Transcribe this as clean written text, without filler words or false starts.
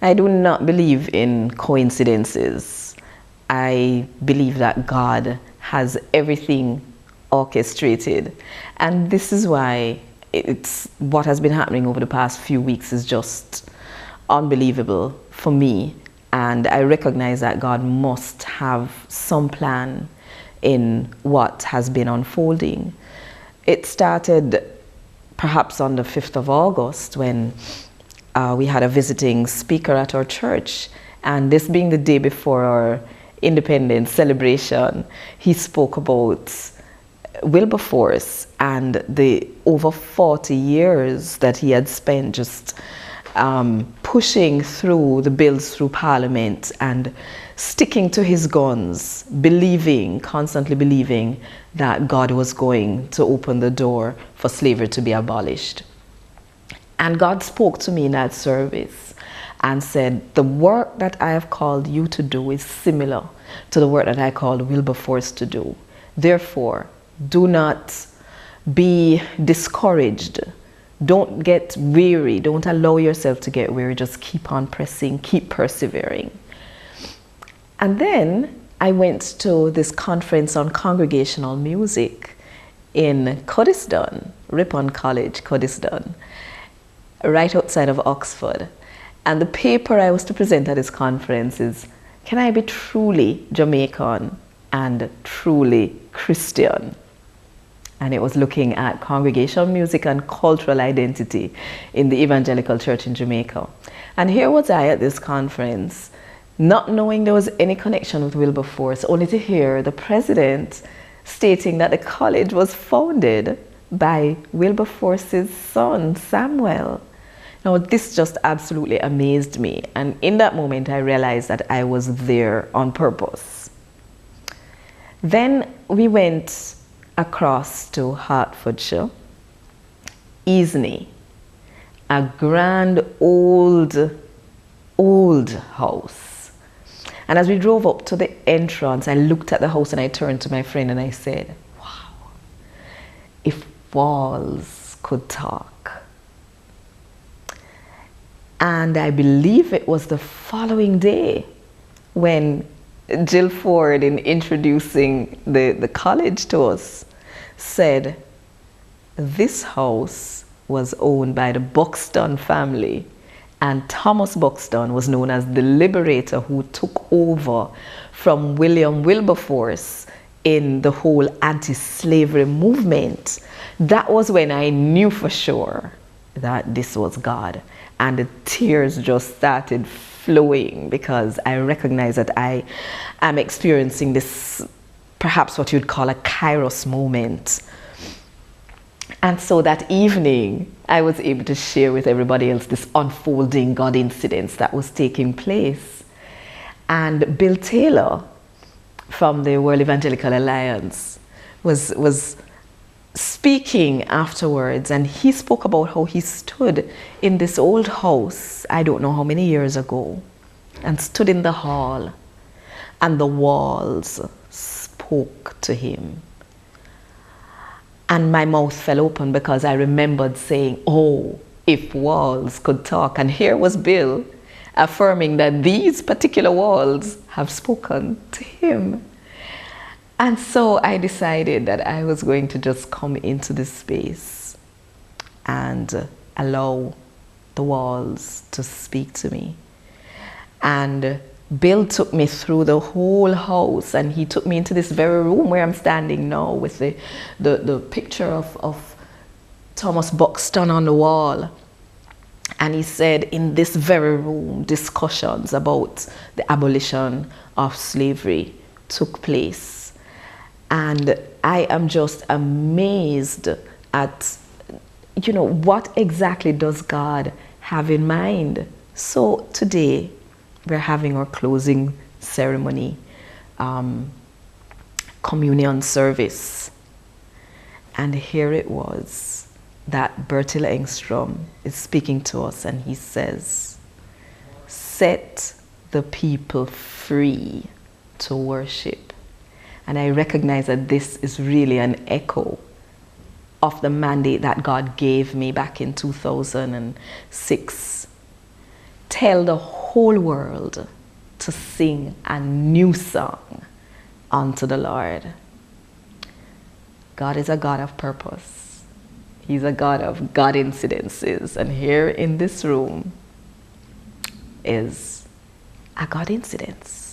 I do not believe in coincidences. I believe that God has everything orchestrated. And this is why it's what has been happening over the past few weeks is just unbelievable for me. And I recognize that God must have some plan in what has been unfolding. It started perhaps on the 5th of August when we had a visiting speaker at our church, and this being the day before our independence celebration, he spoke about Wilberforce and the over 40 years that he had spent just pushing through the bills through Parliament and sticking to his guns, constantly believing that God was going to open the door for slavery to be abolished. And God spoke to me in that service and said, the work that I have called you to do is similar to the work that I called Wilberforce to do. Therefore, do not be discouraged. Don't get weary. Don't allow yourself to get weary. Just keep on pressing, keep persevering. And then I went to this conference on congregational music in Godincidence, Ripon College, Godincidence, right outside of Oxford. And the paper I was to present at this conference is, can I be truly Jamaican and truly Christian? And it was looking at congregational music and cultural identity in the evangelical church in Jamaica. And here was I at this conference, not knowing there was any connection with Wilberforce, only to hear the president stating that the college was founded by Wilberforce's son, Samuel. Now, this just absolutely amazed me. And in that moment, I realized that I was there on purpose. Then we went across to Hertfordshire, Easneye, a grand old house. And as we drove up to the entrance, I looked at the house and I turned to my friend and I said, wow, if walls could talk. And I believe it was the following day when Jill Ford, in introducing the college to us, said, this house was owned by the Buxton family, and Thomas Buxton was known as the liberator who took over from William Wilberforce in the whole anti-slavery movement. That was when I knew for sure that this was God. And the tears just started flowing because I recognize that I am experiencing this, perhaps what you'd call a Kairos moment. And so that evening, I was able to share with everybody else this unfolding Godincidence that was taking place. And Bill Taylor from the World Evangelical Alliance was speaking afterwards, and he spoke about how he stood in this old house, I don't know how many years ago, and stood in the hall, and the walls spoke to him. And my mouth fell open because I remembered saying, oh, if walls could talk. And here was Bill affirming that these particular walls have spoken to him. And so I decided that I was going to just come into this space and allow the walls to speak to me. And Bill took me through the whole house, and he took me into this very room where I'm standing now with the picture of Thomas Buxton on the wall. And he said, in this very room, discussions about the abolition of slavery took place. And I am just amazed at, what exactly does God have in mind? So today, we're having our closing ceremony, communion service. And here it was that Bertil Engstrom is speaking to us, and he says, set the people free to worship. And I recognize that this is really an echo of the mandate that God gave me back in 2006. Tell the whole world to sing a new song unto the Lord. God is a God of purpose. He's a God of Godincidences. And here in this room is a Godincidence.